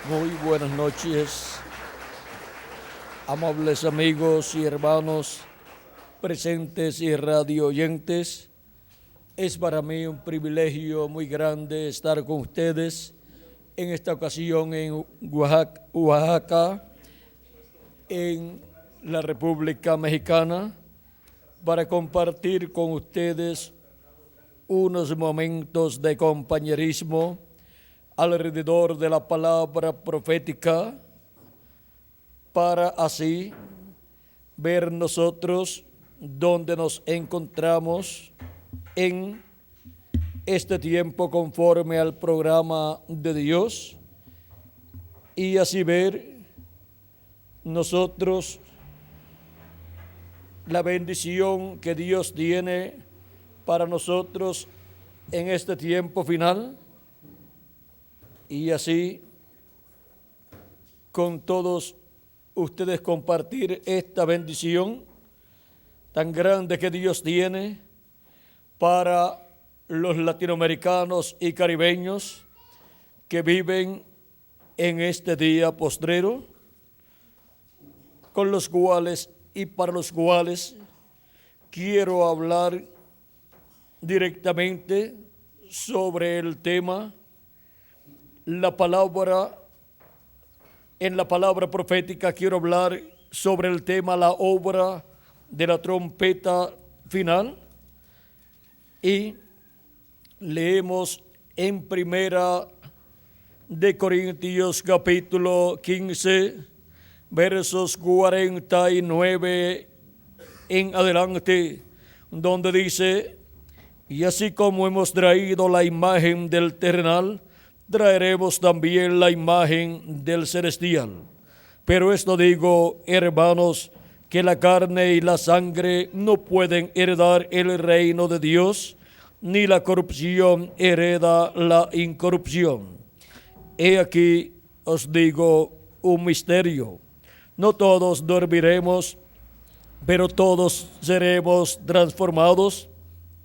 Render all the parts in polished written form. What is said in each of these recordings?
Muy buenas noches, amables amigos y hermanos presentes y radio oyentes. Es para mí un privilegio muy grande estar con ustedes en esta ocasión en Oaxaca, en la República Mexicana, para compartir con ustedes unos momentos de compañerismo alrededor de la palabra profética, para así ver nosotros dónde nos encontramos en este tiempo conforme al programa de Dios, y así ver nosotros la bendición que Dios tiene para nosotros en este tiempo final, y así con todos ustedes compartir esta bendición tan grande que Dios tiene para los latinoamericanos y caribeños que viven en este día postrero, con los cuales y para los cuales quiero hablar directamente sobre el tema. En la palabra profética quiero hablar sobre el tema la obra de la trompeta final, y leemos en Primera de Corintios capítulo 15 versos 49 en adelante, donde dice: y así como hemos traído la imagen del terrenal, traeremos también la imagen del celestial. Pero esto digo, hermanos, que la carne y la sangre no pueden heredar el reino de Dios, ni la corrupción hereda la incorrupción. He aquí os digo un misterio: no todos dormiremos, pero todos seremos transformados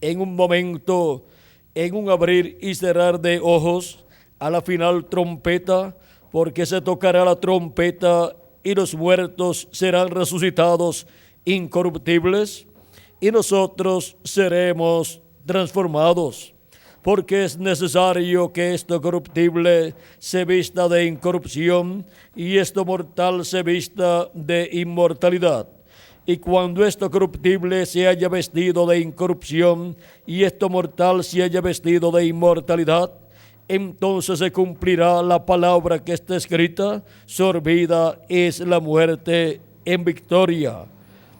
en un momento, en un abrir y cerrar de ojos, a la final trompeta, porque se tocará la trompeta y los muertos serán resucitados incorruptibles, y nosotros seremos transformados, porque es necesario que esto corruptible se vista de incorrupción y esto mortal se vista de inmortalidad. Y cuando esto corruptible se haya vestido de incorrupción y esto mortal se haya vestido de inmortalidad, entonces se cumplirá la palabra que está escrita: sorbida es la muerte en victoria.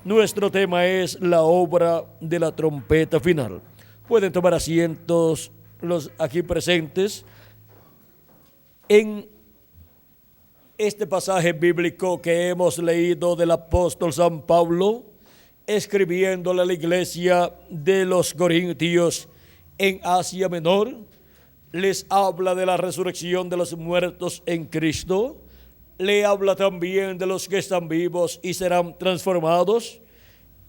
Nuestro tema es la obra de la trompeta final. Pueden tomar asientos los aquí presentes. En este pasaje bíblico que hemos leído del apóstol San Pablo, escribiéndole a la iglesia de los Corintios en Asia Menor, les habla de la resurrección de los muertos en Cristo, le habla también de los que están vivos y serán transformados,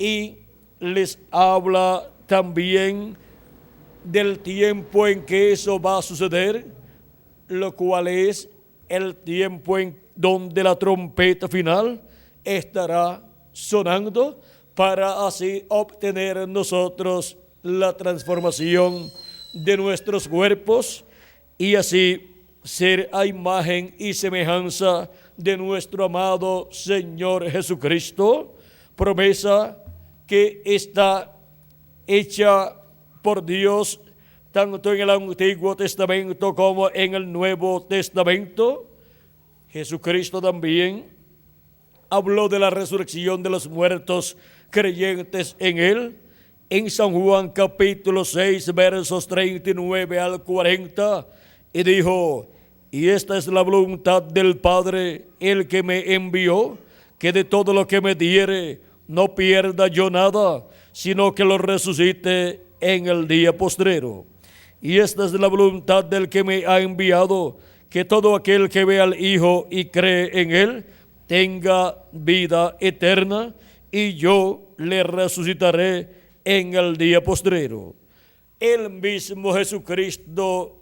y les habla también del tiempo en que eso va a suceder, lo cual es el tiempo en donde la trompeta final estará sonando, para así obtener nosotros la transformación de nuestros cuerpos y así ser a imagen y semejanza de nuestro amado Señor Jesucristo, promesa que está hecha por Dios tanto en el Antiguo Testamento como en el Nuevo Testamento. Jesucristo también habló de la resurrección de los muertos creyentes en Él, en San Juan capítulo 6 versos 39 al 40, y dijo: y esta es la voluntad del Padre, el que me envió, que de todo lo que me diere no pierda yo nada, sino que lo resucite en el día postrero. Y esta es la voluntad del que me ha enviado, que todo aquel que ve al Hijo y cree en Él tenga vida eterna, y yo le resucitaré en el día postrero. El mismo Jesucristo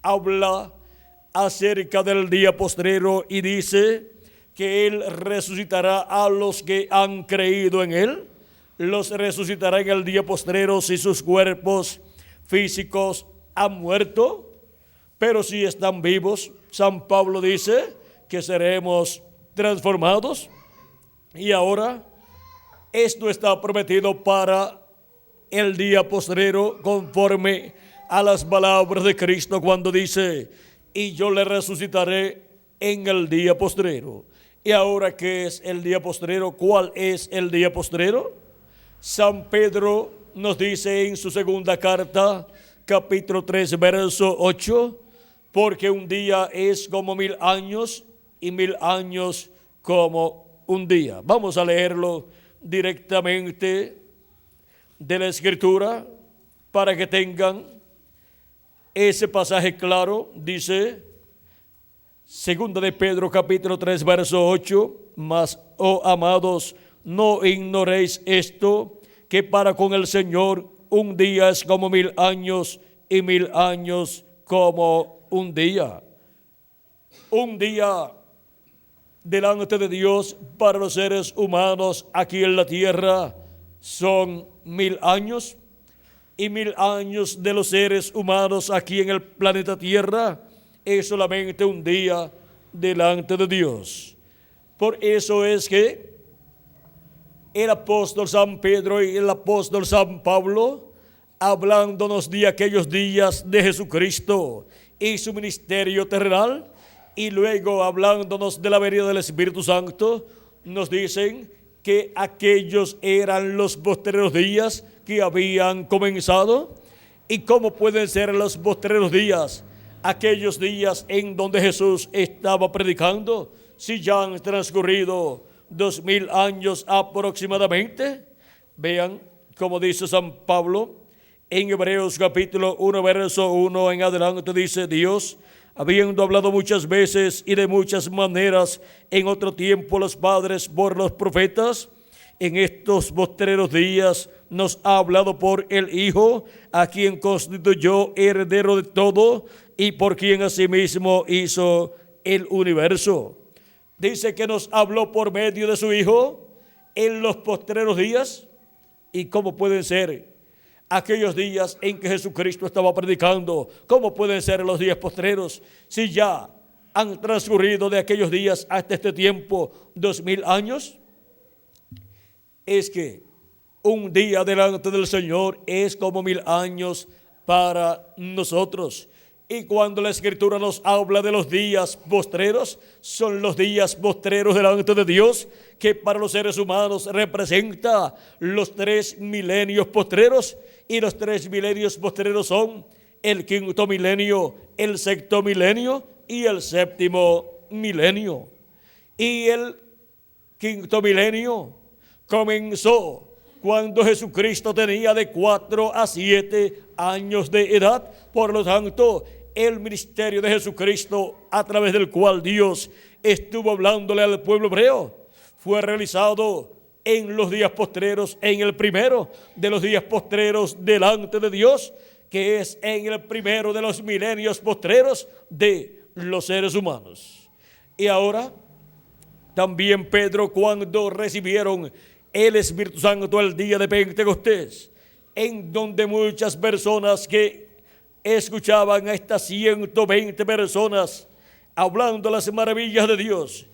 habla acerca del día postrero y dice que Él resucitará a los que han creído en Él. Los resucitará en el día postrero si sus cuerpos físicos han muerto, pero si están vivos, San Pablo dice que seremos transformados. Y ahora esto está prometido para el día postrero conforme a las palabras de Cristo cuando dice: y yo le resucitaré en el día postrero. Y ahora, ¿qué es el día postrero? ¿Cuál es el día postrero? San Pedro nos dice en su segunda carta, capítulo 3, verso 8, porque un día es como 1000 años y 1000 años como un día. Vamos a leerlo directamente de la Escritura para que tengan ese pasaje claro. Dice, segunda de Pedro, capítulo 3, verso 8, mas, oh amados, no ignoréis esto, que para con el Señor un día es como 1000 años y 1000 años como un día. Un día delante de Dios para los seres humanos aquí en la tierra son 1000 años, y 1000 años de los seres humanos aquí en el planeta Tierra es solamente un día delante de Dios. Por eso es que el apóstol San Pedro y el apóstol San Pablo, hablándonos de aquellos días de Jesucristo y su ministerio terrenal, y luego hablándonos de la venida del Espíritu Santo, nos dicen que aquellos eran los postreros días que habían comenzado. ¿Y cómo pueden ser los postreros días? Aquellos días en donde Jesús estaba predicando, si ya han transcurrido 2000 años aproximadamente. Vean como dice San Pablo en Hebreos capítulo 1, verso 1 en adelante, dice: Dios, habiendo hablado muchas veces y de muchas maneras en otro tiempo los padres por los profetas, en estos postreros días nos ha hablado por el Hijo, a quien constituyó heredero de todo y por quien asimismo hizo el universo. Dice que nos habló por medio de su Hijo en los postreros días. ¿Y cómo pueden ser aquellos días en que Jesucristo estaba predicando? ¿Cómo pueden ser los días postreros si ya han transcurrido de aquellos días hasta este tiempo 2000 años? Es que un día delante del Señor es como 1000 años para nosotros. Y cuando la Escritura nos habla de los días postreros, son los días postreros delante de Dios, que para los seres humanos representa los 3 milenios postreros. Y los 3 milenios postreros son el 5.º milenio, el 6.º milenio y el 7.º milenio. Y el 5.º milenio comenzó cuando Jesucristo tenía de 4 a 7 años de edad. Por lo tanto, el ministerio de Jesucristo, a través del cual Dios estuvo hablándole al pueblo hebreo, fue realizado en los días postreros, en el primero de los días postreros delante de Dios, que es en el primero de los milenios postreros de los seres humanos. Y ahora, también Pedro, cuando recibieron el Espíritu Santo el día de Pentecostés, en donde muchas personas que escuchaban a estas 120 personas hablando las maravillas de Dios,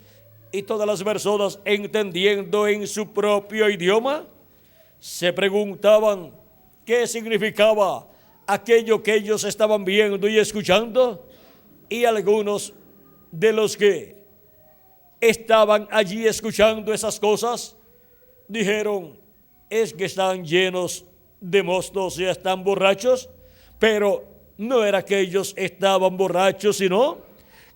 y todas las personas entendiendo en su propio idioma, se preguntaban qué significaba aquello que ellos estaban viendo y escuchando. Y algunos de los que estaban allí escuchando esas cosas dijeron: es que están llenos de mosto, o sea, están borrachos. Pero no era que ellos estaban borrachos, sino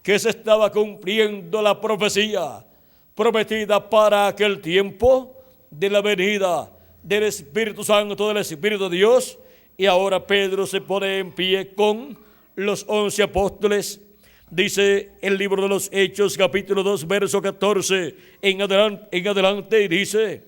que se estaba cumpliendo la profecía prometida para aquel tiempo de la venida del Espíritu Santo, del Espíritu de Dios. Y ahora Pedro se pone en pie con los 11 apóstoles. Dice el libro de los Hechos, capítulo 2, verso 14 en adelante, y dice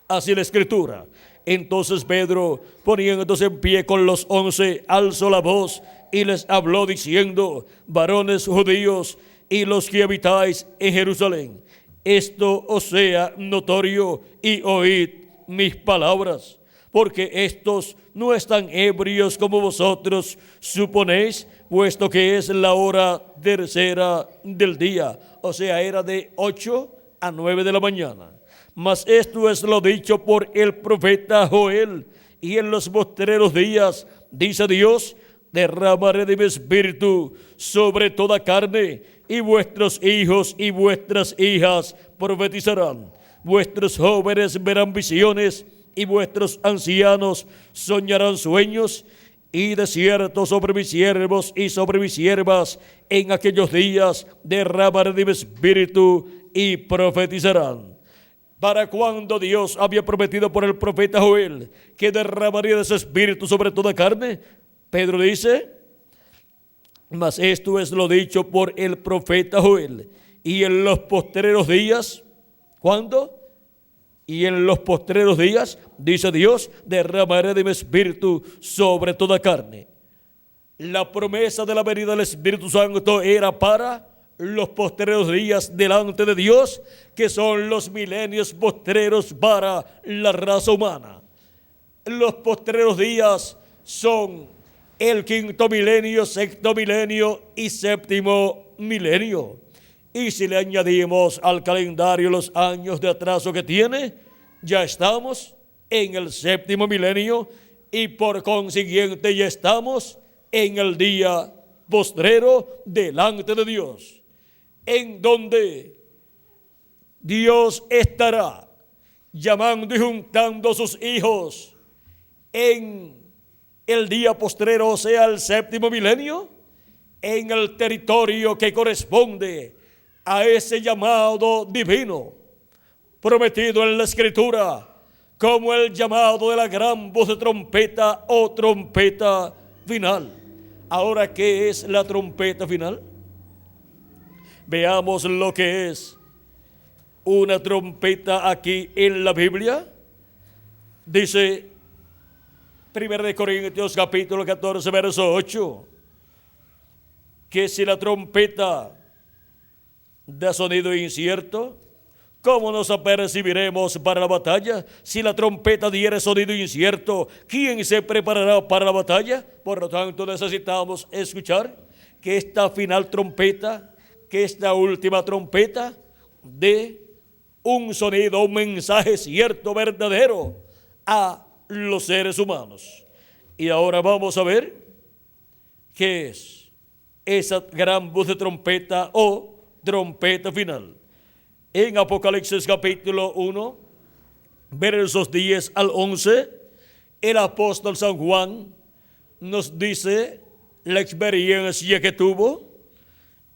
así la Escritura: Entonces Pedro, poniéndose en pie con los 11, alzó la voz y les habló diciendo: varones judíos y los que habitáis en Jerusalén, esto os sea notorio y oíd mis palabras, porque estos no están ebrios como vosotros suponéis, puesto que es la hora tercera del día, o sea, era de 8 a 9 de la mañana. Mas esto es lo dicho por el profeta Joel: y en los postreros días, dice Dios, derramaré de mi espíritu sobre toda carne, y vuestros hijos y vuestras hijas profetizarán, vuestros jóvenes verán visiones, y vuestros ancianos soñarán sueños. Y de cierto sobre mis siervos y sobre mis siervas en aquellos días derramaré de mi espíritu y profetizarán. Para cuando Dios había prometido por el profeta Joel que derramaría de su espíritu sobre toda carne, Pedro dice: mas esto es lo dicho por el profeta Joel, y en los postreros días, ¿cuándo? Y en los postreros días, dice Dios, derramaré de mi espíritu sobre toda carne. La promesa de la venida del Espíritu Santo era para los postreros días delante de Dios, que son los milenios postreros para la raza humana. Los postreros días son el quinto milenio, sexto milenio y séptimo milenio. Y si le añadimos al calendario los años de atraso que tiene, ya estamos en el séptimo milenio, y por consiguiente ya estamos en el día postrero delante de Dios, en donde Dios estará llamando y juntando a sus hijos en el día postrero, o sea, el séptimo milenio, en el territorio que corresponde a ese llamado divino, prometido en la Escritura, como el llamado de la gran voz de trompeta o trompeta final. Ahora, ¿qué es la trompeta final? Veamos lo que es una trompeta aquí en la Biblia. Dice 1 Corintios capítulo 14, verso 8, que si la trompeta da sonido incierto, ¿cómo nos apercibiremos para la batalla? Si la trompeta diere sonido incierto, ¿quién se preparará para la batalla? Por lo tanto, necesitamos escuchar que esta final trompeta, que esta última trompeta, dé un sonido, un mensaje cierto, verdadero a los seres humanos. Y ahora vamos a ver qué es esa gran voz de trompeta o trompeta final. En Apocalipsis capítulo 1, versos 10 al 11, el apóstol San Juan nos dice la experiencia que tuvo,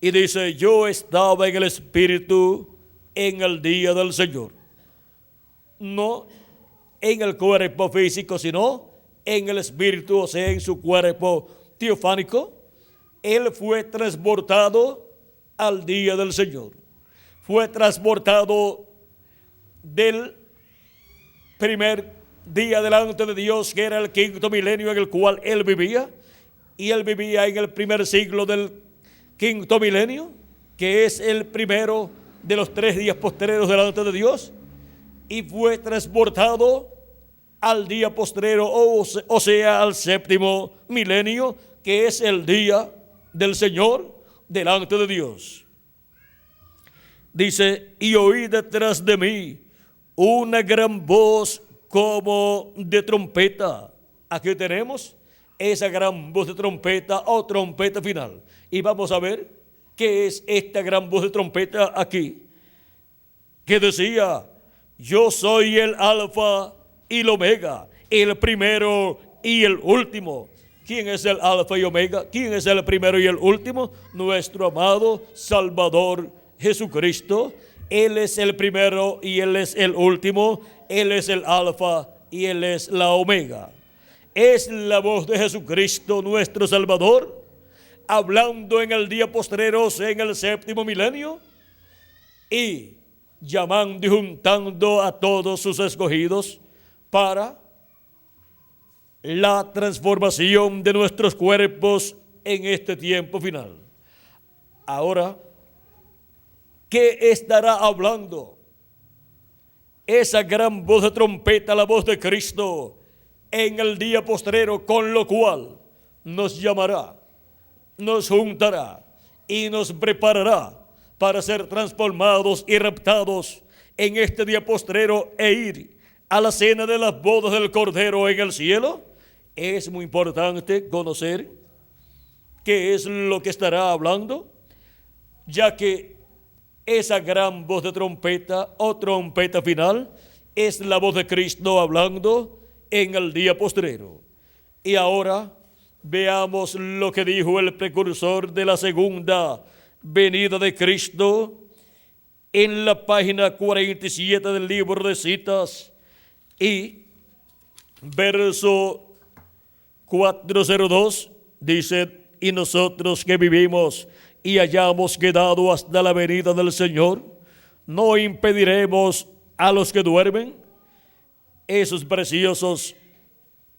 y dice: yo estaba en el Espíritu en el día del Señor. No en el cuerpo físico, sino en el Espíritu, o sea, en su cuerpo teofánico. Él fue transportado al día del Señor. Fue transportado del primer día delante de Dios, que era el quinto milenio en el cual él vivía, y él vivía en el primer siglo del quinto milenio, que es el primero de los 3 días postreros delante de Dios, y fue transportado al día postrero, o sea, al séptimo milenio, que es el día del Señor delante de Dios. Dice: y oí detrás de mí una gran voz como de trompeta. Aquí tenemos esa gran voz de trompeta o trompeta final. Y vamos a ver qué es esta gran voz de trompeta aquí, que decía: yo soy el alfa y el omega, el primero y el último. ¿Quién es el alfa y omega? ¿Quién es el primero y el último? Nuestro amado Salvador Jesucristo. Él es el primero y Él es el último. Él es el alfa y Él es la omega. Es la voz de Jesucristo, nuestro Salvador, hablando en el día postrero, en el séptimo milenio, y llamando y juntando a todos sus escogidos para la transformación de nuestros cuerpos en este tiempo final. Ahora, ¿qué estará hablando esa gran voz de trompeta, la voz de Cristo, en el día postrero, con lo cual nos llamará, nos juntará y nos preparará para ser transformados y raptados en este día postrero e ir a la cena de las bodas del Cordero en el cielo? Es muy importante conocer qué es lo que estará hablando, ya que esa gran voz de trompeta o trompeta final es la voz de Cristo hablando en el día postrero. Y ahora veamos lo que dijo el precursor de la segunda venida de Cristo en la página 47 del libro de citas y verso 402 dice: y nosotros que vivimos y hayamos quedado hasta la venida del Señor, no impediremos a los que duermen, esos preciosos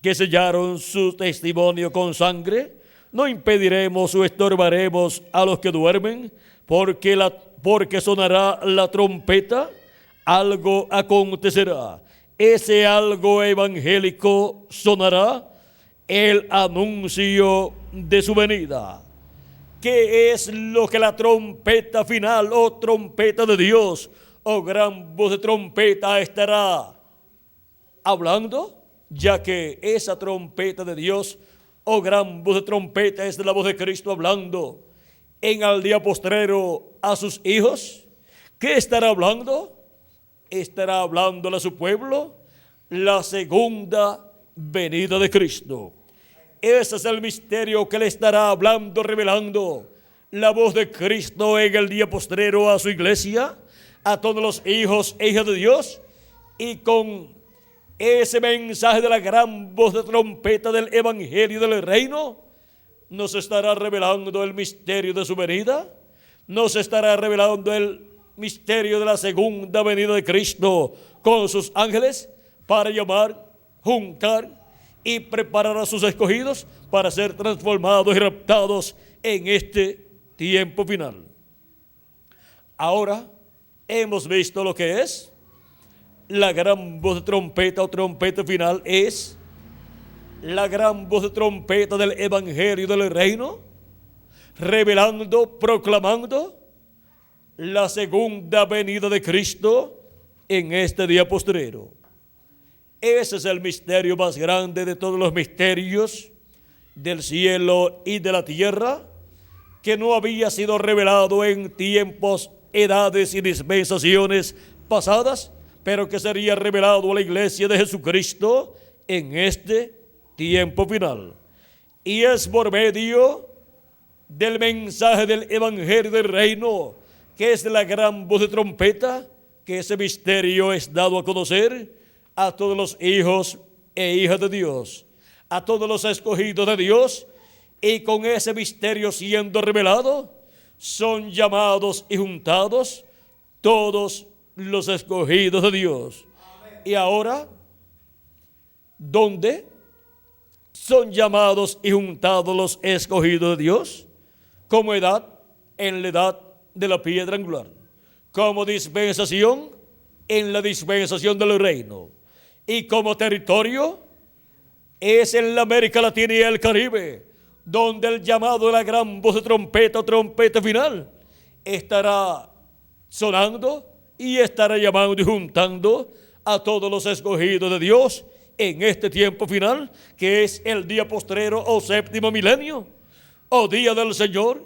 que sellaron su testimonio con sangre, no impediremos o estorbaremos a los que duermen, porque sonará la trompeta, algo acontecerá. Ese algo evangélico sonará, el anuncio de su venida. ¿Qué es lo que la trompeta final o trompeta de Dios o gran voz de trompeta estará hablando? Ya que esa trompeta de Dios o gran voz de trompeta es la voz de Cristo hablando en el día postrero a sus hijos. ¿Qué estará hablando? Estará hablando a su pueblo la segunda venida de Cristo. Ese es el misterio que le estará hablando, revelando la voz de Cristo en el día postrero a su iglesia, a todos los hijos e hijas de Dios, y con ese mensaje de la gran voz de trompeta del evangelio del reino, nos estará revelando el misterio de su venida, nos estará revelando el misterio de la segunda venida de Cristo con sus ángeles para llamar, juntar y preparar a sus escogidos para ser transformados y raptados en este tiempo final. Ahora hemos visto lo que es la gran voz de trompeta o trompeta final. Es la gran voz de trompeta del evangelio del reino, revelando, proclamando la segunda venida de Cristo en este día postrero. Ese es el misterio más grande de todos los misterios del cielo y de la tierra, que no había sido revelado en tiempos, edades y dispensaciones pasadas, pero que sería revelado a la iglesia de Jesucristo en este tiempo final. Y es por medio del mensaje del evangelio del reino, que es la gran voz de trompeta, que ese misterio es dado a conocer a todos los hijos e hijas de Dios, a todos los escogidos de Dios, y con ese misterio siendo revelado, son llamados y juntados todos los escogidos de Dios. Amén. Y ahora, ¿dónde son llamados y juntados los escogidos de Dios? Como edad, en la edad de la piedra angular. Como dispensación, en la dispensación del reino. Y como territorio, es en la América Latina y el Caribe, donde el llamado de la gran voz de trompeta o trompeta final estará sonando y estará llamando y juntando a todos los escogidos de Dios en este tiempo final, que es el día postrero o séptimo milenio, o día del Señor,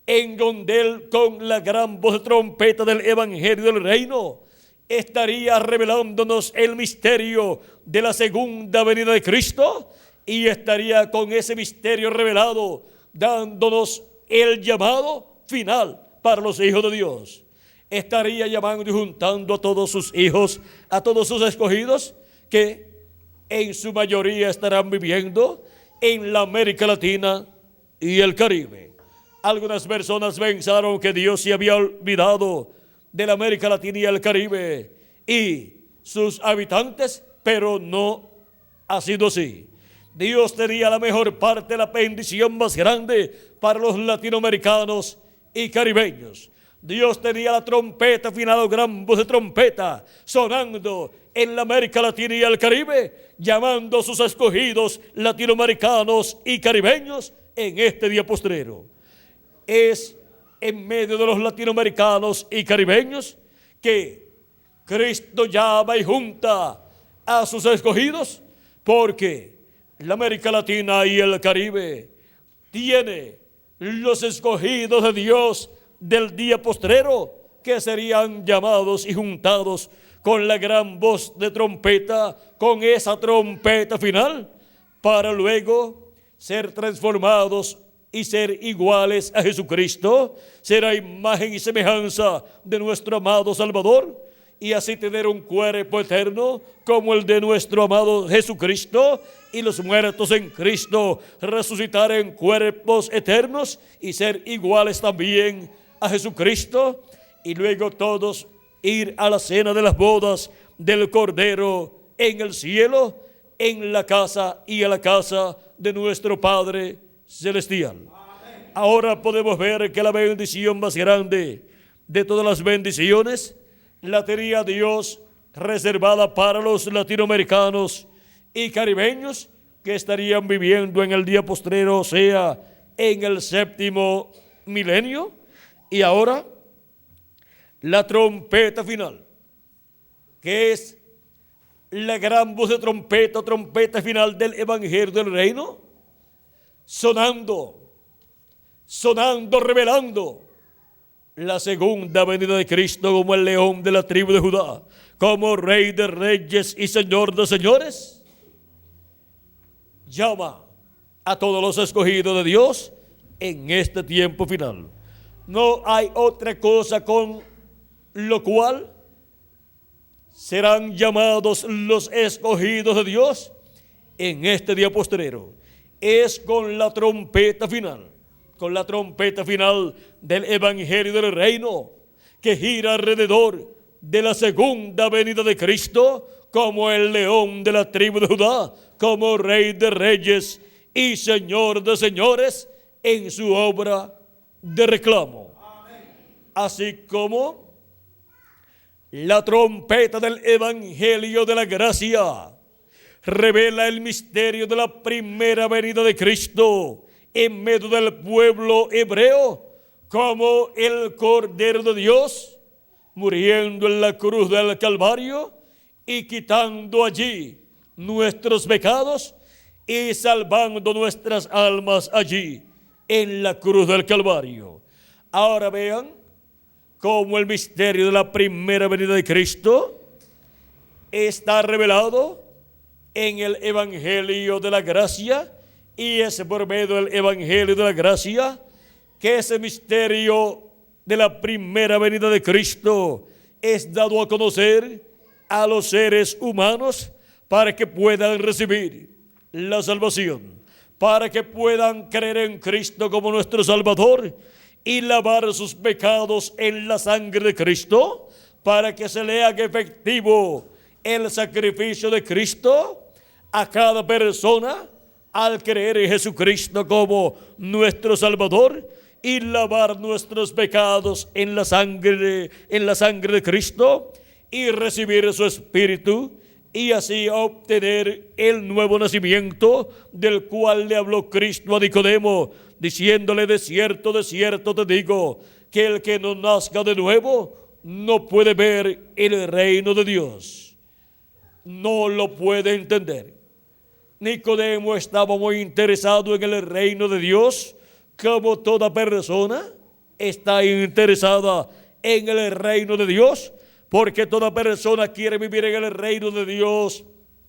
en donde Él con la gran voz de trompeta del evangelio del reino estaría revelándonos el misterio de la segunda venida de Cristo, y estaría con ese misterio revelado dándonos el llamado final para los hijos de Dios. Estaría llamando y juntando a todos sus hijos, a todos sus escogidos, que en su mayoría estarán viviendo en la América Latina y el Caribe. Algunas personas pensaron que Dios se había olvidado de la América Latina y el Caribe y sus habitantes, pero no ha sido así. Dios tenía la mejor parte, la bendición más grande para los latinoamericanos y caribeños. Dios tenía la trompeta final, o gran voz de trompeta, sonando en la América Latina y el Caribe, llamando a sus escogidos latinoamericanos y caribeños en este día postrero. Es en medio de los latinoamericanos y caribeños que Cristo llama y junta a sus escogidos, porque la América Latina y el Caribe tiene los escogidos de Dios del día postrero, que serían llamados y juntados con la gran voz de trompeta, con esa trompeta final, para luego ser transformados y ser iguales a Jesucristo, ser a imagen y semejanza de nuestro amado Salvador, y así tener un cuerpo eterno como el de nuestro amado Jesucristo, y los muertos en Cristo resucitar en cuerpos eternos y ser iguales también a Jesucristo, y luego todos ir a la cena de las bodas del Cordero en el cielo, en la casa y a la casa de nuestro Padre Celestial. Amén. Ahora podemos ver que la bendición más grande de todas las bendiciones la tenía Dios reservada para los latinoamericanos y caribeños que estarían viviendo en el día postrero, o sea, en el séptimo milenio. Y ahora, la trompeta final, que es la gran voz de trompeta, trompeta final del Evangelio del Reino, sonando, revelando la segunda venida de Cristo como el león de la tribu de Judá, como Rey de reyes y Señor de señores. Llama a todos los escogidos de Dios en este tiempo final. No hay otra cosa con lo cual serán llamados los escogidos de Dios en este día postrero. Es con la trompeta final, del Evangelio del Reino, que gira alrededor de la segunda venida de Cristo como el león de la tribu de Judá, como Rey de reyes y Señor de señores en su obra de reclamo. Amén. Así como la trompeta del Evangelio de la gracia revela el misterio de la primera venida de Cristo en medio del pueblo hebreo, como el Cordero de Dios muriendo en la cruz del Calvario y quitando allí nuestros pecados y salvando nuestras almas allí en la cruz del Calvario. Ahora vean cómo el misterio de la primera venida de Cristo está revelado en el Evangelio de la gracia, y es por medio del Evangelio de la gracia que ese misterio de la primera venida de Cristo es dado a conocer a los seres humanos para que puedan recibir la salvación, para que puedan creer en Cristo como nuestro Salvador y lavar sus pecados en la sangre de Cristo, para que se le haga efectivo el sacrificio de Cristo a cada persona al creer en Jesucristo como nuestro Salvador y lavar nuestros pecados en la sangre de Cristo y recibir su Espíritu, y así obtener el nuevo nacimiento del cual le habló Cristo a Nicodemo, diciéndole: de cierto te digo, que el que no nazca de nuevo no puede ver el reino de Dios. No lo puede entender. Nicodemo estaba muy interesado en el reino de Dios, como toda persona está interesada en el reino de Dios, porque toda persona quiere vivir en el reino de Dios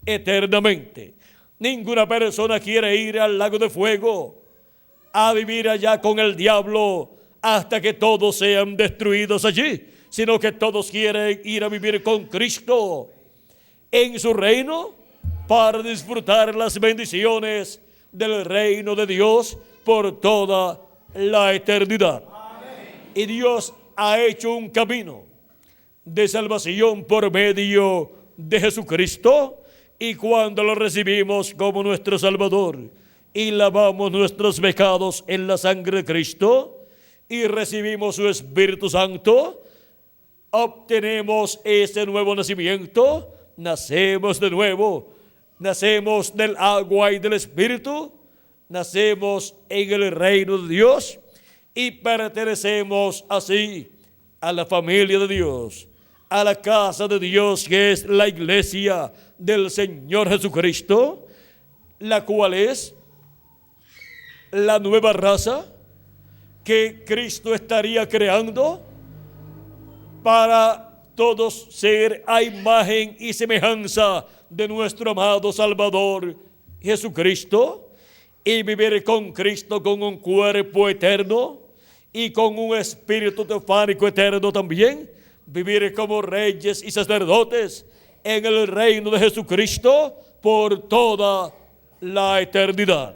eternamente. Ninguna persona quiere ir al lago de fuego a vivir allá con el diablo hasta que todos sean destruidos allí, sino que todos quieren ir a vivir con Cristo en su reino para disfrutar las bendiciones del reino de Dios por toda la eternidad. Amén. Y Dios ha hecho un camino de salvación por medio de Jesucristo, Y cuando lo recibimos como nuestro Salvador y lavamos nuestros pecados en la sangre de Cristo y recibimos su Espíritu Santo, obtenemos ese nuevo nacimiento, nacemos de nuevo, nacemos del agua y del Espíritu, nacemos en el reino de Dios y pertenecemos así a la familia de Dios, a la casa de Dios, que es la iglesia del Señor Jesucristo, la cual es la nueva raza que Cristo estaría creando para todos ser a imagen y semejanza de nuestro amado Salvador Jesucristo, y vivir con Cristo con un cuerpo eterno y con un espíritu teofánico eterno también, vivir como reyes y sacerdotes en el reino de Jesucristo por toda la eternidad.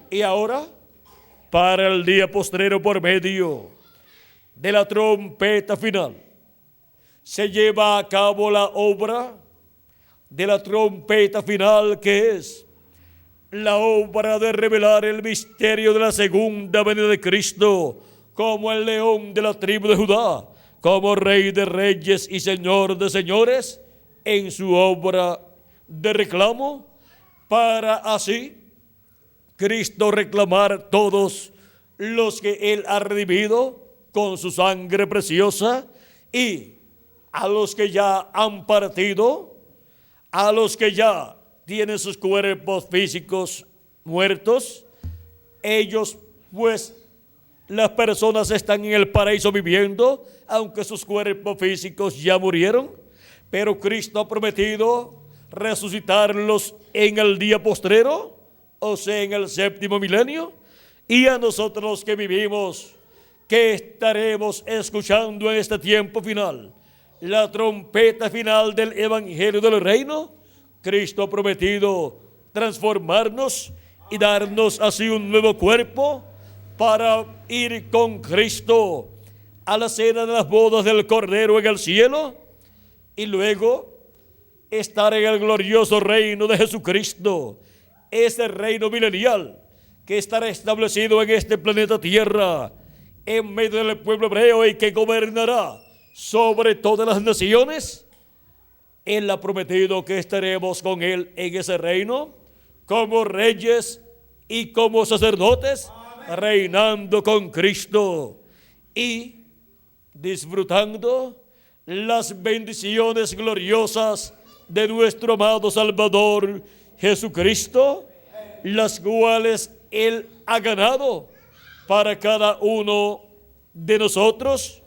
Y ahora, para el día postrero, por medio de la trompeta final, se lleva a cabo la obra de la trompeta final, que es la obra de revelar el misterio de la segunda venida de Cristo como el león de la tribu de Judá, como Rey de reyes y Señor de señores, en su obra de reclamo, para así Cristo reclamar todos los que Él ha redimido con su sangre preciosa, y a los que ya han partido, a los que ya tienen sus cuerpos físicos muertos, ellos, pues, las personas están en el paraíso viviendo, aunque sus cuerpos físicos ya murieron, pero Cristo ha prometido resucitarlos en el día postrero, o sea, en el séptimo milenio, y a nosotros los que vivimos, que estaremos escuchando en este tiempo final la trompeta final del Evangelio del Reino, Cristo ha prometido transformarnos y darnos así un nuevo cuerpo para ir con Cristo a la cena de las bodas del Cordero en el cielo, y luego estar en el glorioso reino de Jesucristo, ese reino milenial que estará establecido en este planeta Tierra en medio del pueblo hebreo y que gobernará sobre todas las naciones. Él ha prometido que estaremos con Él en ese reino como reyes y como sacerdotes, reinando con Cristo y disfrutando las bendiciones gloriosas de nuestro amado Salvador Jesucristo, las cuales Él ha ganado para cada uno de nosotros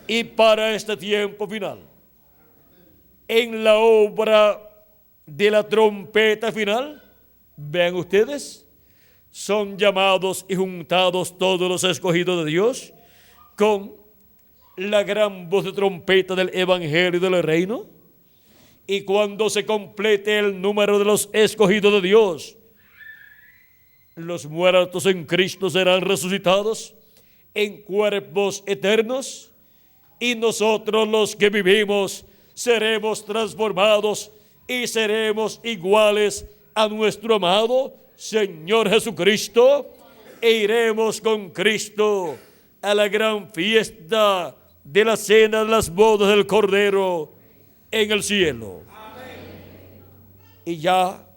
y para este tiempo final. En la obra de la trompeta final, vean ustedes, son llamados y juntados todos los escogidos de Dios con la gran voz de trompeta del Evangelio del Reino, y cuando se complete el número de los escogidos de Dios, los muertos en Cristo serán resucitados en cuerpos eternos, y nosotros los que vivimos seremos transformados y seremos iguales a nuestro amado Señor Jesucristo, e iremos con Cristo a la gran fiesta de la cena de las bodas del Cordero en el cielo. Y ya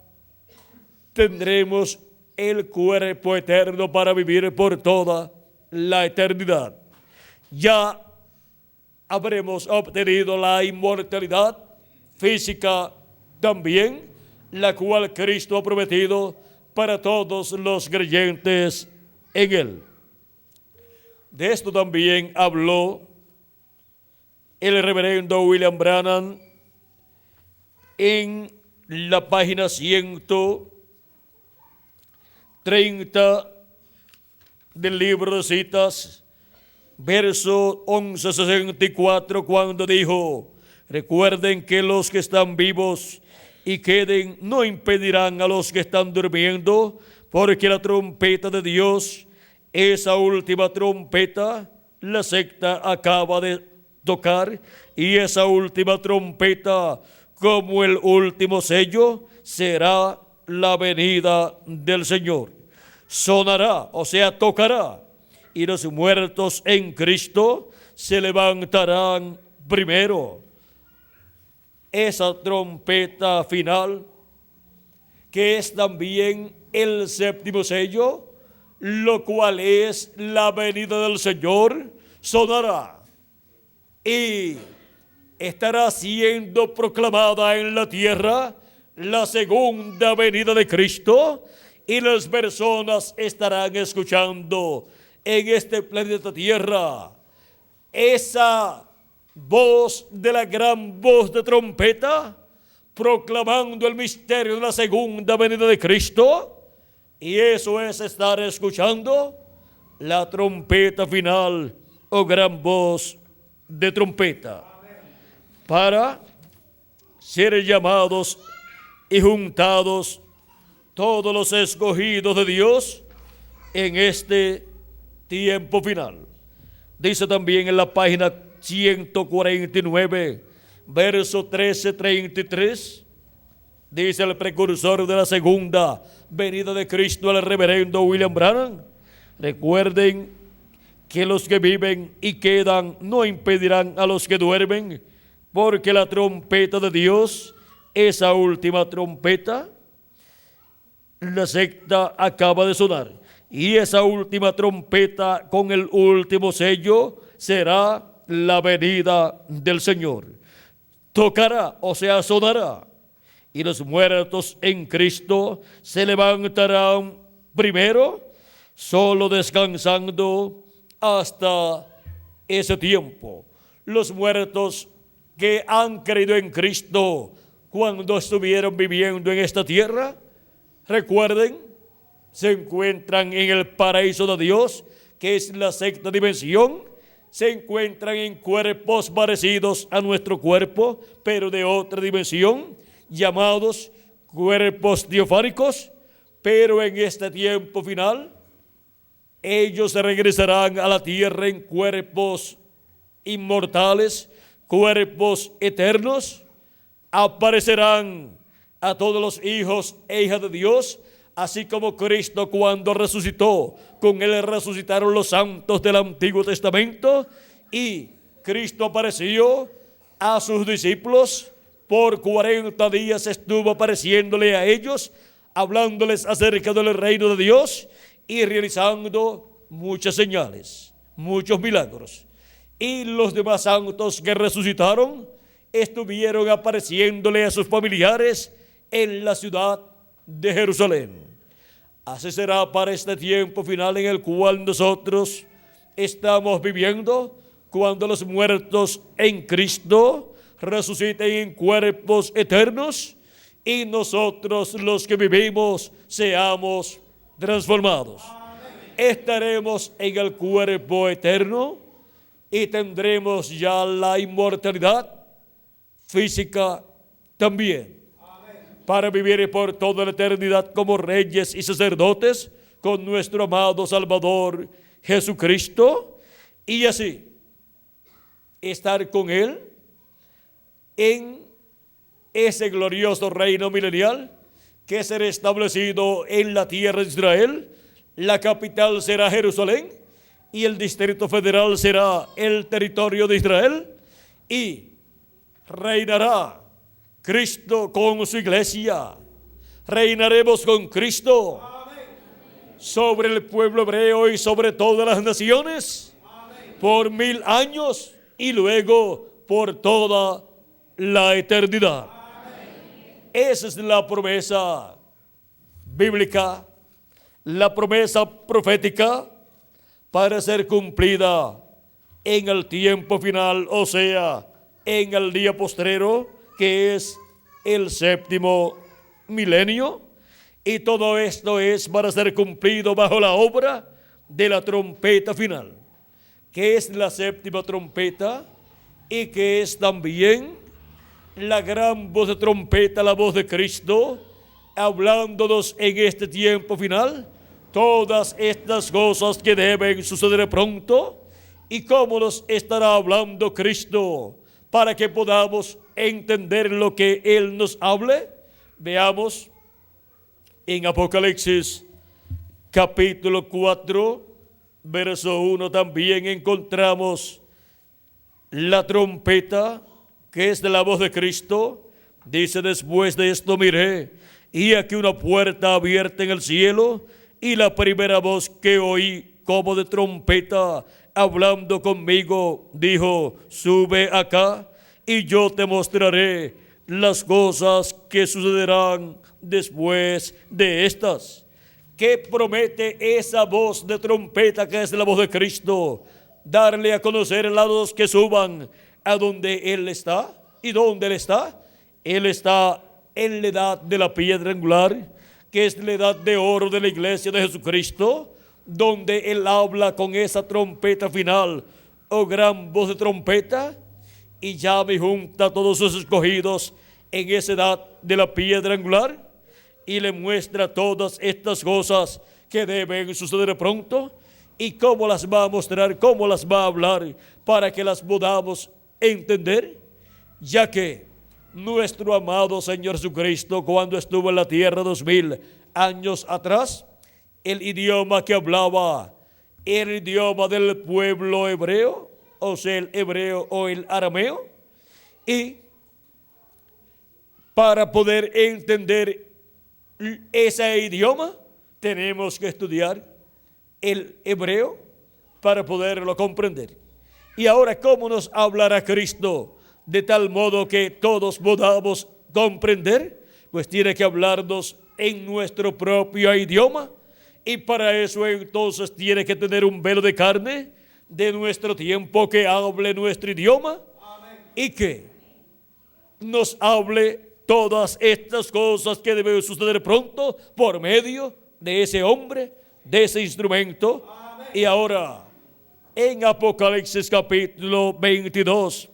tendremos el cuerpo eterno para vivir por toda la eternidad. Ya habremos obtenido la inmortalidad física también, la cual Cristo ha prometido para todos los creyentes en Él. De esto también habló el reverendo William Branham en la página 130 del libro de citas, verso 1164, cuando dijo: recuerden que los que están vivos y queden no impedirán a los que están durmiendo, porque la trompeta de Dios, esa última trompeta, la secta acaba de tocar, y esa última trompeta como el último sello será la venida del Señor. Sonará, o sea, tocará, y los muertos en Cristo se levantarán primero. Esa trompeta final, que es también el séptimo sello, lo cual es la venida del Señor, sonará y estará siendo proclamada en la tierra la segunda venida de Cristo, y las personas estarán escuchando en este planeta Tierra esa voz de la gran voz de trompeta, proclamando el misterio de la segunda venida de Cristo. Y eso es estar escuchando la trompeta final o gran voz de trompeta, para ser llamados y juntados todos los escogidos de Dios en este tiempo final. Dice también en la página 149, verso 13-33, dice el precursor de la segunda venida de Cristo, el reverendo William Branham: recuerden que los que viven y quedan no impedirán a los que duermen, porque la trompeta de Dios, esa última trompeta, la sexta acaba de sonar, y esa última trompeta con el último sello será la venida del Señor. Tocará, o sea, sonará, y los muertos en Cristo se levantarán primero, solo descansando hasta ese tiempo. Los muertos que han creído en Cristo cuando estuvieron viviendo en esta tierra, recuerden, se encuentran en el paraíso de Dios, que es la sexta dimensión. Se encuentran en cuerpos parecidos a nuestro cuerpo, pero de otra dimensión, llamados cuerpos teofánicos. Pero en este tiempo final, ellos regresarán a la tierra en cuerpos inmortales, cuerpos eternos. Aparecerán a todos los hijos e hijas de Dios, así como Cristo cuando resucitó. Con él resucitaron los santos del Antiguo Testamento, y Cristo apareció a sus discípulos. Por 40 días estuvo apareciéndole a ellos, hablándoles acerca del reino de Dios y realizando muchas señales, muchos milagros. Y los demás santos que resucitaron estuvieron apareciéndole a sus familiares en la ciudad de Jerusalén. Así será para este tiempo final en el cual nosotros estamos viviendo, cuando los muertos en Cristo resuciten en cuerpos eternos y nosotros los que vivimos seamos transformados. Estaremos en el cuerpo eterno y tendremos ya la inmortalidad física también, para vivir por toda la eternidad como reyes y sacerdotes con nuestro amado Salvador Jesucristo, y así estar con Él en ese glorioso reino milenial que será establecido en la tierra de Israel. La capital será Jerusalén y el Distrito Federal será el territorio de Israel, y reinará Cristo con su iglesia. Reinaremos con Cristo sobre el pueblo hebreo y sobre todas las naciones por 1000 años y luego por toda la eternidad. Esa es la promesa bíblica, la promesa profética para ser cumplida en el tiempo final, o sea, en el día postrero, que es el séptimo milenio. Y todo esto es para ser cumplido bajo la obra de la trompeta final, que es la séptima trompeta y que es también la gran voz de trompeta, la voz de Cristo, hablándonos en este tiempo final todas estas cosas que deben suceder pronto. ¿Y cómo nos estará hablando Cristo? para que podamos entender lo que Él nos hable. Veamos en Apocalipsis capítulo 4, verso 1, también encontramos la trompeta, que es de la voz de Cristo. Dice: después de esto miré, y aquí una puerta abierta en el cielo, y la primera voz que oí como de trompeta hablando conmigo dijo: sube acá, y yo te mostraré las cosas que sucederán después de estas. ¿Qué promete esa voz de trompeta, que es la voz de Cristo? Darle a conocer a los que suban a donde Él está. ¿Y dónde Él está? Él está en la edad de la piedra angular, que es la edad de oro de la iglesia de Jesucristo, donde Él habla con esa trompeta final, o gran voz de trompeta, y llama y junta a todos sus escogidos en esa edad de la piedra angular, y le muestra todas estas cosas que deben suceder pronto, y cómo las va a mostrar, cómo las va a hablar, para que las podamos entender, ya que nuestro amado Señor Jesucristo, cuando estuvo en la tierra 2000 años atrás, el idioma que hablaba era el idioma del pueblo hebreo, o sea, el hebreo o el arameo, y para poder entender ese idioma tenemos que estudiar el hebreo para poderlo comprender. Y ahora, ¿cómo nos hablará Cristo de tal modo que todos podamos comprender? Pues tiene que hablarnos en nuestro propio idioma, y para eso entonces tiene que tener un velo de carne de nuestro tiempo que hable nuestro idioma. Amén. Y que nos hable todas estas cosas que deben suceder pronto por medio de ese hombre, de ese instrumento. Amén. Y ahora, en Apocalipsis capítulo 22,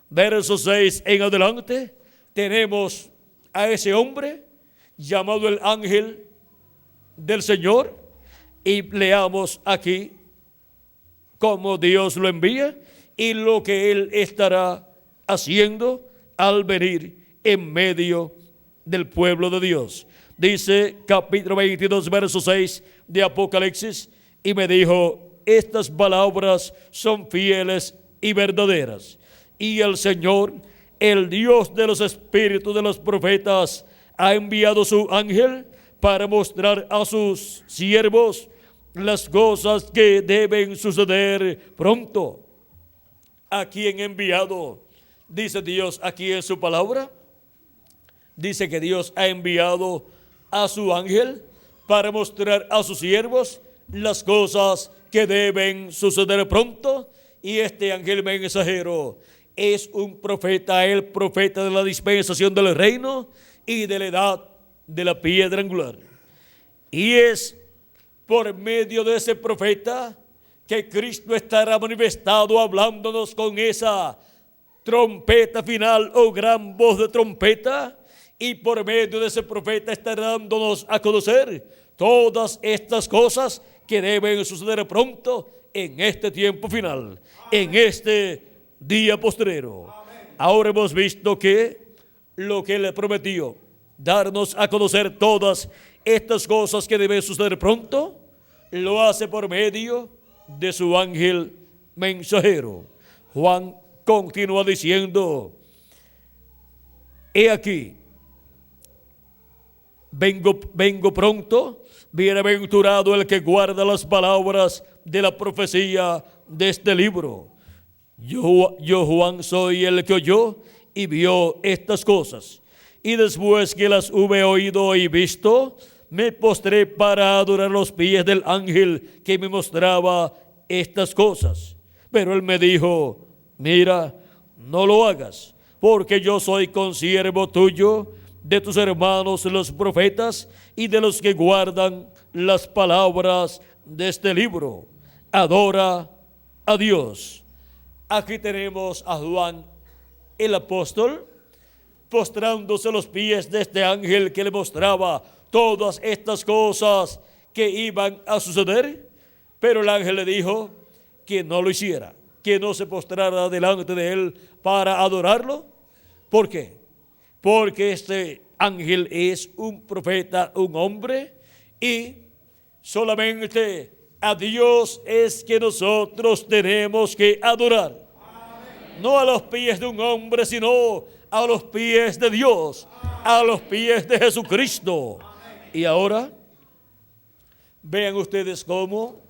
verso 6 en adelante, tenemos a ese hombre llamado el ángel del Señor, y leamos aquí cómo Dios lo envía y lo que Él estará haciendo al venir en medio del pueblo de Dios. Dice capítulo 22, verso 6 de Apocalipsis: y me dijo: estas palabras son fieles y verdaderas, y el Señor, el Dios de los espíritus de los profetas, ha enviado su ángel para mostrar a sus siervos las cosas que deben suceder pronto. ¿A quién ha enviado? Dice Dios aquí en su palabra. Dice que Dios ha enviado a su ángel para mostrar a sus siervos las cosas que deben suceder pronto. Y este ángel mensajero es un profeta, el profeta de la dispensación del reino y de la edad de la piedra angular. Y es por medio de ese profeta que Cristo estará manifestado, hablándonos con esa trompeta final o gran voz de trompeta, y por medio de ese profeta estará dándonos a conocer todas estas cosas que deben suceder pronto en este tiempo final, en este día postrero. Ahora hemos visto que lo que Él prometió, darnos a conocer todas estas cosas que deben suceder pronto, lo hace por medio de su ángel mensajero. Juan continúa diciendo: he aquí, vengo pronto, bienaventurado el que guarda las palabras de la profecía de este libro. Yo Juan soy el que oyó y vio estas cosas, y después que las hube oído y visto, me postré para adorar los pies del ángel que me mostraba estas cosas. Pero él me dijo: mira, no lo hagas, porque yo soy consiervo tuyo, de tus hermanos los profetas y de los que guardan las palabras de este libro. Adora a Dios. Aquí tenemos a Juan el apóstol postrándose a los pies de este ángel que le mostraba todas estas cosas que iban a suceder, pero el ángel le dijo que no lo hiciera, que no se postrara delante de él para adorarlo. ¿Por qué? Porque este ángel es un profeta, un hombre, y solamente a Dios es que nosotros tenemos que adorar. No a los pies de un hombre, sino a los pies de Dios, a los pies de Jesucristo. Y ahora, vean ustedes cómo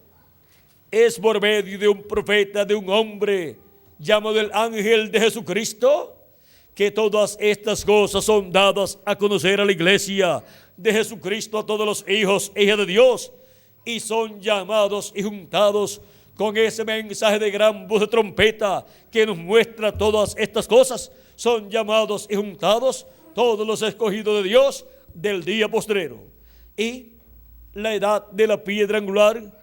es por medio de un profeta, de un hombre llamado el ángel de Jesucristo, que todas estas cosas son dadas a conocer a la iglesia de Jesucristo, a todos los hijos e hijas de Dios, y son llamados y juntados con ese mensaje de gran voz de trompeta que nos muestra todas estas cosas. Son llamados y juntados todos los escogidos de Dios del día postrero. Y la edad de la piedra angular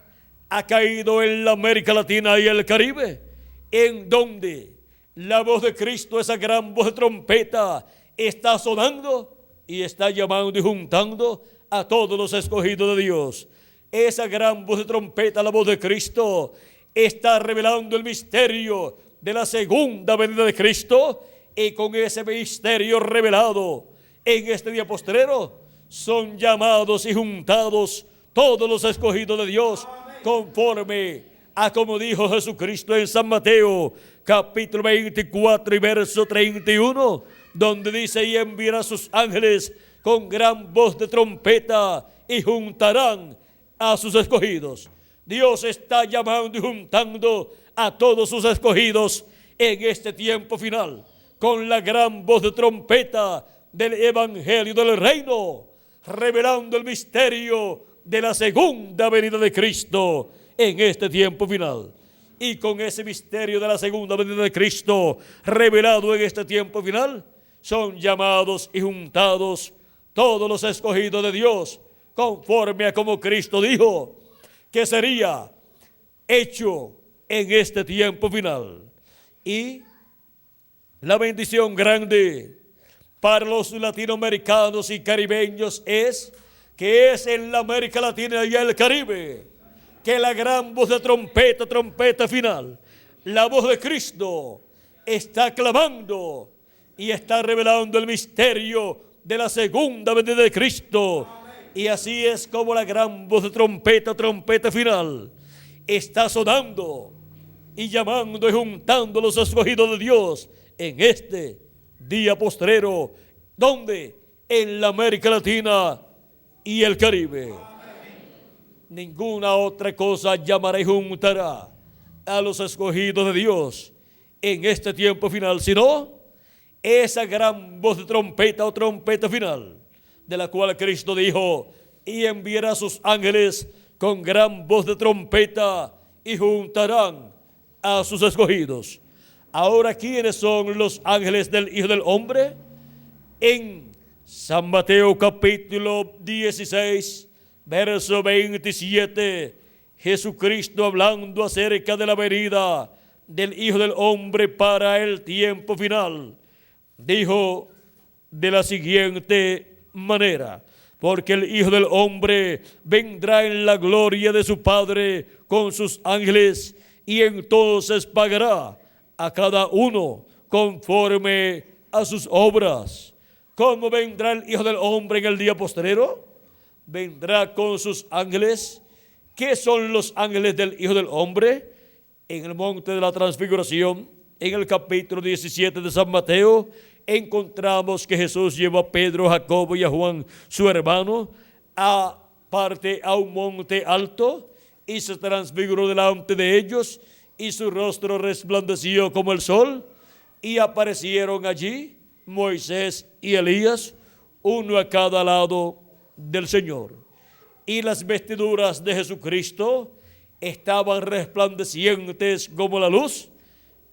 ha caído en la América Latina y el Caribe, en donde la voz de Cristo, esa gran voz de trompeta, está sonando y está llamando y juntando a todos los escogidos de Dios. Esa gran voz de trompeta, la voz de Cristo, está revelando el misterio de la segunda venida de Cristo, y con ese misterio revelado en este día postrero son llamados y juntados todos los escogidos de Dios, conforme a como dijo Jesucristo en San Mateo capítulo 24 y verso 31, donde dice: y enviará a sus ángeles con gran voz de trompeta y juntarán a sus escogidos. Dios está llamando y juntando a todos sus escogidos en este tiempo final, con la gran voz de trompeta del evangelio del reino, revelando el misterio de la segunda venida de Cristo en este tiempo final. Y con ese misterio de la segunda venida de Cristo revelado en este tiempo final, son llamados y juntados todos los escogidos de Dios, conforme a como Cristo dijo que sería hecho en este tiempo final. Y la bendición grande para los latinoamericanos y caribeños es que es en la América Latina y el Caribe que la gran voz de trompeta, trompeta final, la voz de Cristo está clamando y está revelando el misterio de la segunda venida de Cristo. Y así es como la gran voz de trompeta, trompeta final, está sonando y llamando y juntando a los escogidos de Dios en este día postrero, donde en la América Latina y el Caribe. Ninguna otra cosa llamará y juntará a los escogidos de Dios en este tiempo final, sino esa gran voz de trompeta o trompeta final, de la cual Cristo dijo: y enviará a sus ángeles con gran voz de trompeta y juntarán a sus escogidos. Ahora, ¿quiénes son los ángeles del Hijo del Hombre? En San Mateo capítulo 16, verso 27, Jesucristo, hablando acerca de la venida del Hijo del Hombre para el tiempo final, dijo de la siguiente manera: porque el Hijo del Hombre vendrá en la gloria de su Padre con sus ángeles, y entonces pagará a cada uno conforme a sus obras. ¿Cómo vendrá el Hijo del Hombre en el día postrero? Vendrá con sus ángeles. ¿Qué son los ángeles del Hijo del Hombre? En el monte de la transfiguración, en el capítulo 17 de San Mateo, encontramos que Jesús llevó a Pedro, a Jacobo y a Juan, su hermano, aparte a un monte alto, y se transfiguró delante de ellos, y su rostro resplandeció como el sol, y aparecieron allí Moisés y Elías, uno a cada lado del Señor. Y las vestiduras de Jesucristo estaban resplandecientes como la luz,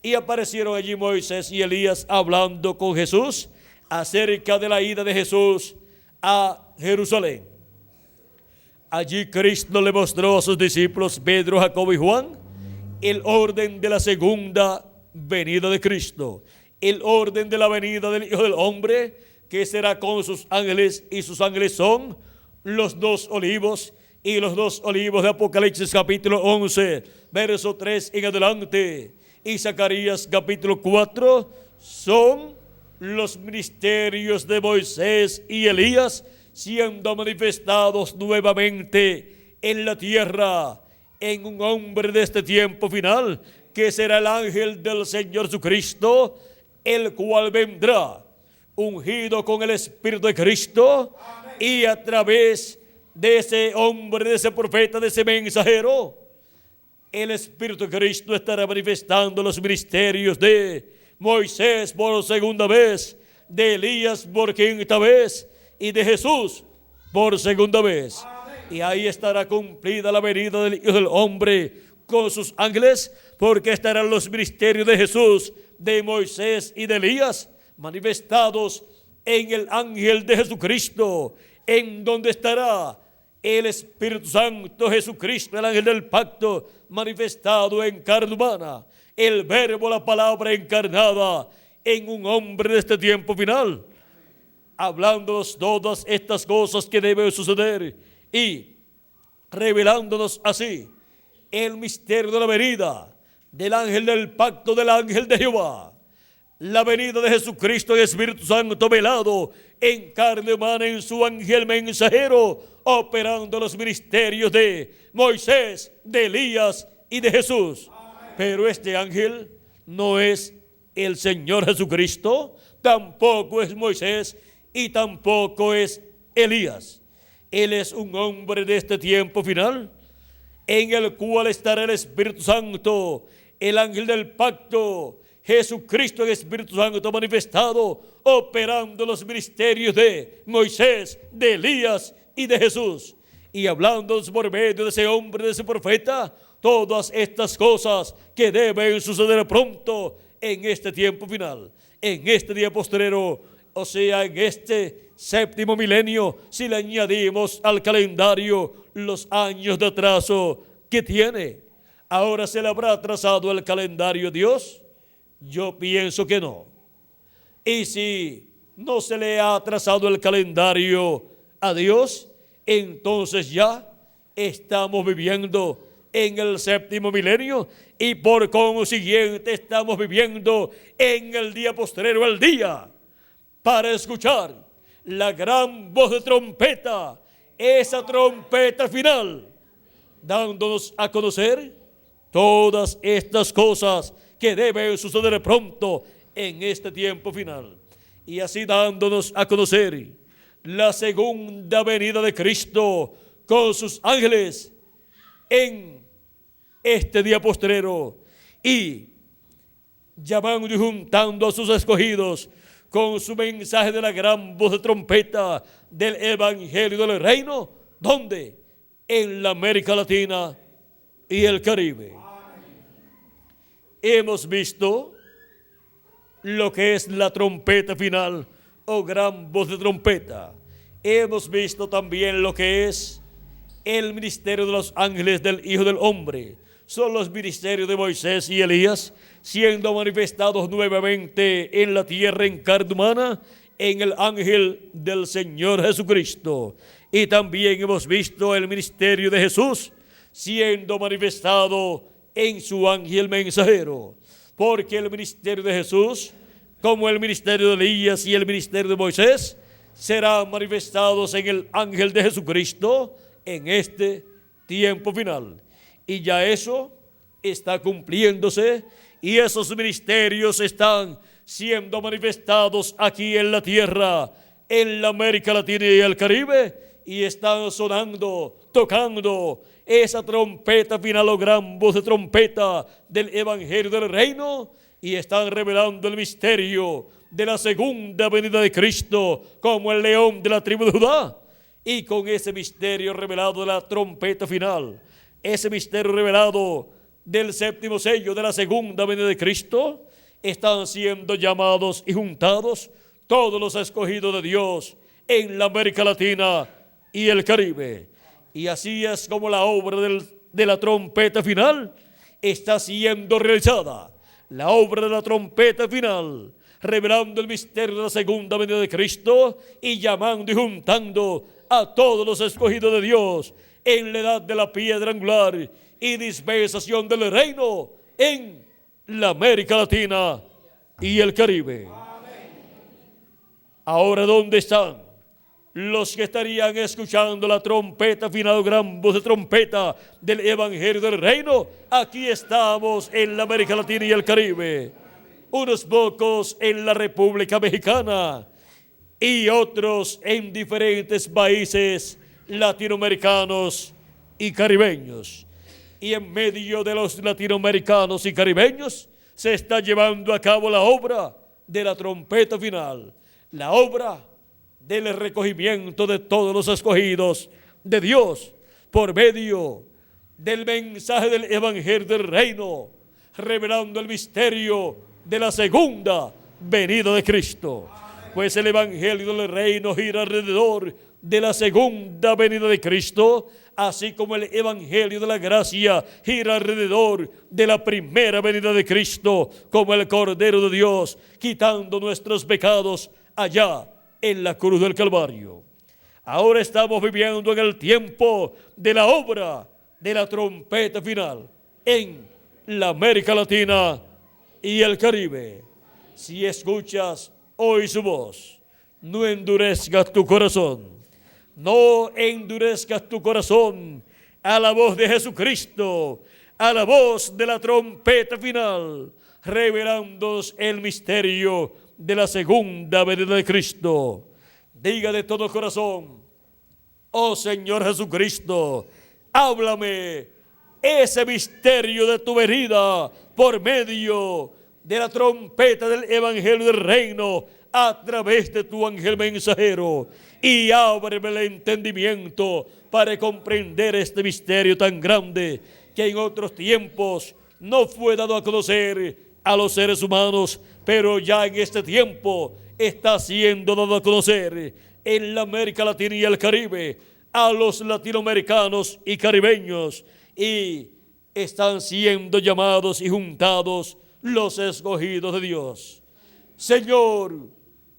y aparecieron allí Moisés y Elías hablando con Jesús acerca de la ida de Jesús a Jerusalén. Allí Cristo le mostró a sus discípulos Pedro, Jacobo y Juan el orden de la segunda venida de Cristo, el orden de la venida del Hijo del Hombre, que será con sus ángeles, y sus ángeles son los dos olivos, y los dos olivos de Apocalipsis capítulo 11, verso 3 en adelante. y Zacarías capítulo 4 son los ministerios de Moisés y Elías siendo manifestados nuevamente en la tierra en un hombre de este tiempo final, que será el ángel del Señor Jesucristo, el cual vendrá ungido con el Espíritu de Cristo. Amén. Y a través de ese hombre, de ese profeta, de ese mensajero, el Espíritu de Cristo estará manifestando los ministerios de Moisés por segunda vez, de Elías por quinta vez y de Jesús por segunda vez. Amén. Y ahí estará cumplida la venida del Hijo del Hombre con sus ángeles, porque estarán los ministerios de Jesús, de Moisés y de Elías manifestados en el ángel de Jesucristo, en donde estará el Espíritu Santo, Jesucristo, el ángel del pacto, manifestado en carne humana, el verbo, la palabra encarnada en un hombre de este tiempo final, hablándonos todas estas cosas que deben suceder y revelándonos así el misterio de la venida del ángel del pacto, del ángel de Jehová, la venida de Jesucristo y Espíritu Santo velado en carne humana en su ángel mensajero, operando los ministerios de Moisés, de Elías y de Jesús. Amén. Pero este ángel no es el Señor Jesucristo, tampoco es Moisés y tampoco es Elías. Él es un hombre de este tiempo final, en el cual estará el Espíritu Santo, el ángel del pacto, Jesucristo, el Espíritu Santo manifestado, operando los ministerios de Moisés, de Elías y de Jesús, y hablándonos por medio de ese hombre, de ese profeta, todas estas cosas que deben suceder pronto en este tiempo final, en este día postrero, o sea, en este séptimo milenio, si le añadimos al calendario los años de atraso que tiene. ¿Ahora se le habrá atrasado el calendario a Dios? Yo pienso que no. Y si no se le ha atrasado el calendario a Dios, entonces ya estamos viviendo en el séptimo milenio y por consiguiente estamos viviendo en el día postrero, el día para escuchar la gran voz de trompeta, esa trompeta final, dándonos a conocer todas estas cosas que deben suceder pronto en este tiempo final. Y así dándonos a conocer la segunda venida de Cristo con sus ángeles en este día postrero, y llamando y juntando a sus escogidos con su mensaje de la gran voz de trompeta del Evangelio del Reino. ¿Dónde? En la América Latina y el Caribe. Hemos visto lo que es la trompeta final o gran voz de trompeta. Hemos visto también lo que es el ministerio de los ángeles del Hijo del Hombre. Son los ministerios de Moisés y Elías siendo manifestados nuevamente en la tierra en carne humana en el ángel del Señor Jesucristo. Y también hemos visto el ministerio de Jesús siendo manifestado en su ángel mensajero, porque el ministerio de Jesús, como el ministerio de Elías y el ministerio de Moisés, serán manifestados en el ángel de Jesucristo en este tiempo final. Y ya eso está cumpliéndose, y esos ministerios están siendo manifestados aquí en la tierra, en la América Latina y el Caribe, y están sonando, tocando esa trompeta final o gran voz de trompeta del Evangelio del Reino, y están revelando el misterio de la segunda venida de Cristo como el león de la tribu de Judá. Y con ese misterio revelado de la trompeta final, ese misterio revelado del séptimo sello de la segunda venida de Cristo, están siendo llamados y juntados todos los escogidos de Dios en la América Latina y el Caribe. Y así es como la obra de la trompeta final está siendo realizada. La obra de la trompeta final, revelando el misterio de la segunda venida de Cristo y llamando y juntando a todos los escogidos de Dios en la edad de la piedra angular y dispensación del reino en la América Latina y el Caribe. Ahora, ¿dónde están los que estarían escuchando la trompeta final, gran voz de trompeta del Evangelio del Reino? Aquí estamos en la América Latina y el Caribe. Unos pocos en la República Mexicana y otros en diferentes países latinoamericanos y caribeños. Y en medio de los latinoamericanos y caribeños se está llevando a cabo la obra de la trompeta final, la obra del recogimiento de todos los escogidos de Dios por medio del mensaje del Evangelio del Reino, revelando el misterio de la segunda venida de Cristo. Pues el Evangelio del Reino gira alrededor de la segunda venida de Cristo, así como el Evangelio de la gracia gira alrededor de la primera venida de Cristo, como el Cordero de Dios, quitando nuestros pecados allá en la cruz del Calvario. Ahora estamos viviendo en el tiempo de la obra de la trompeta final en la América Latina y el Caribe. Si escuchas hoy su voz, no endurezcas tu corazón. No endurezcas tu corazón a la voz de Jesucristo, a la voz de la trompeta final, revelándonos el misterio de la segunda venida de Cristo. Diga de todo corazón: oh Señor Jesucristo, háblame ese misterio de tu venida por medio de la trompeta del Evangelio del Reino a través de tu ángel mensajero, y ábreme el entendimiento para comprender este misterio tan grande que en otros tiempos no fue dado a conocer a los seres humanos, pero ya en este tiempo está siendo dado a conocer en la América Latina y el Caribe a los latinoamericanos y caribeños, y están siendo llamados y juntados los escogidos de Dios. Señor,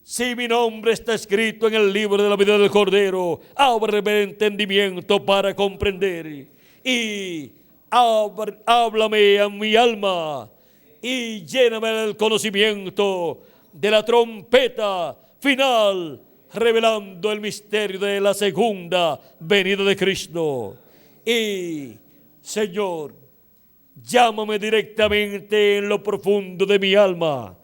si mi nombre está escrito en el libro de la vida del Cordero, ábreme el entendimiento para comprender, y háblame a mi alma y lléname del conocimiento de la trompeta final, revelando el misterio de la segunda venida de Cristo. Y, Señor, llámame directamente en lo profundo de mi alma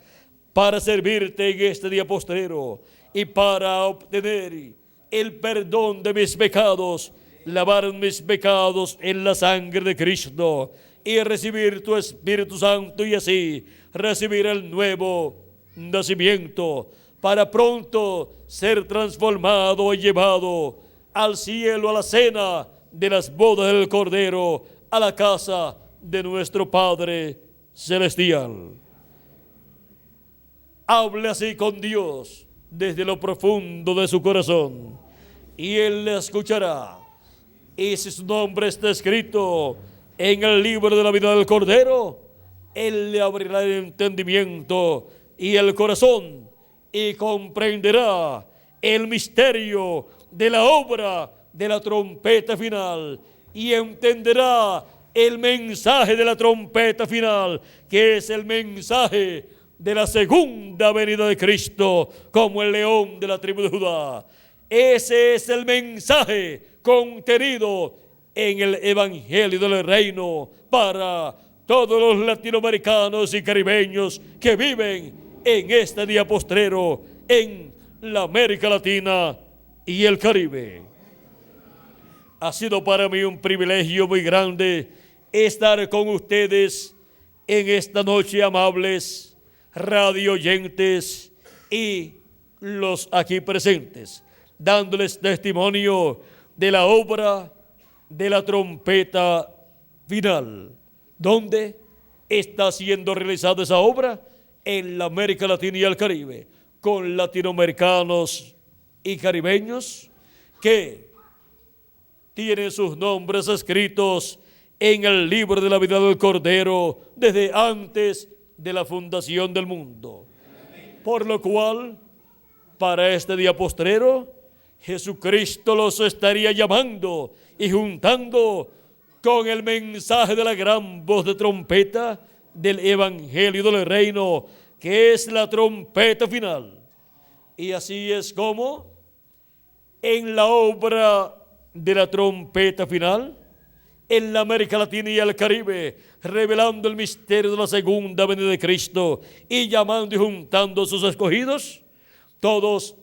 para servirte en este día postrero y para obtener el perdón de mis pecados, lavar mis pecados en la sangre de Cristo y recibir tu Espíritu Santo, y así recibir el nuevo nacimiento para pronto ser transformado y llevado al cielo, a la cena de las bodas del Cordero, a la casa de nuestro Padre Celestial. Hable así con Dios desde lo profundo de su corazón y Él le escuchará. Y si su nombre está escrito en el libro de la vida del Cordero, Él le abrirá el entendimiento y el corazón y comprenderá el misterio de la obra de la trompeta final y entenderá el mensaje de la trompeta final, que es el mensaje de la segunda venida de Cristo como el león de la tribu de Judá. Ese es el mensaje contenido en el Evangelio del Reino para todos los latinoamericanos y caribeños que viven en este día postrero en la América Latina y el Caribe. Ha sido para mí un privilegio muy grande estar con ustedes en esta noche, amables radio oyentes y los aquí presentes, dándoles testimonio de la obra de la trompeta final. ¿Dónde está siendo realizada esa obra? En la América Latina y el Caribe, con latinoamericanos y caribeños que tienen sus nombres escritos en el libro de la vida del Cordero desde antes de la fundación del mundo. Por lo cual, para este día postrero, Jesucristo los estaría llamando y juntando con el mensaje de la gran voz de trompeta del Evangelio del Reino, que es la trompeta final. Y así es como en la obra de la trompeta final, en la América Latina y el Caribe, revelando el misterio de la segunda venida de Cristo y llamando y juntando a sus escogidos, todos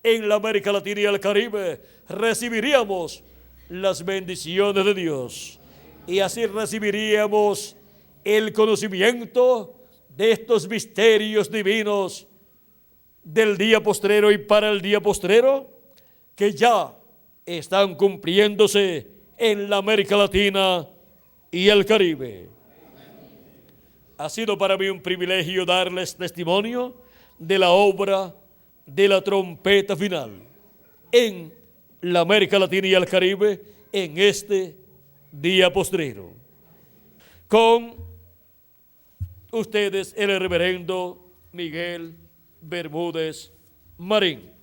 en la América Latina y el Caribe recibiríamos las bendiciones de Dios. Y así recibiríamos el conocimiento de estos misterios divinos del día postrero y para el día postrero, que ya están cumpliéndose en la América Latina y el Caribe. Ha sido para mí un privilegio darles testimonio de la obra de la trompeta final en la América Latina y el Caribe en este día postrero. Con ustedes el reverendo Miguel Bermúdez Marín.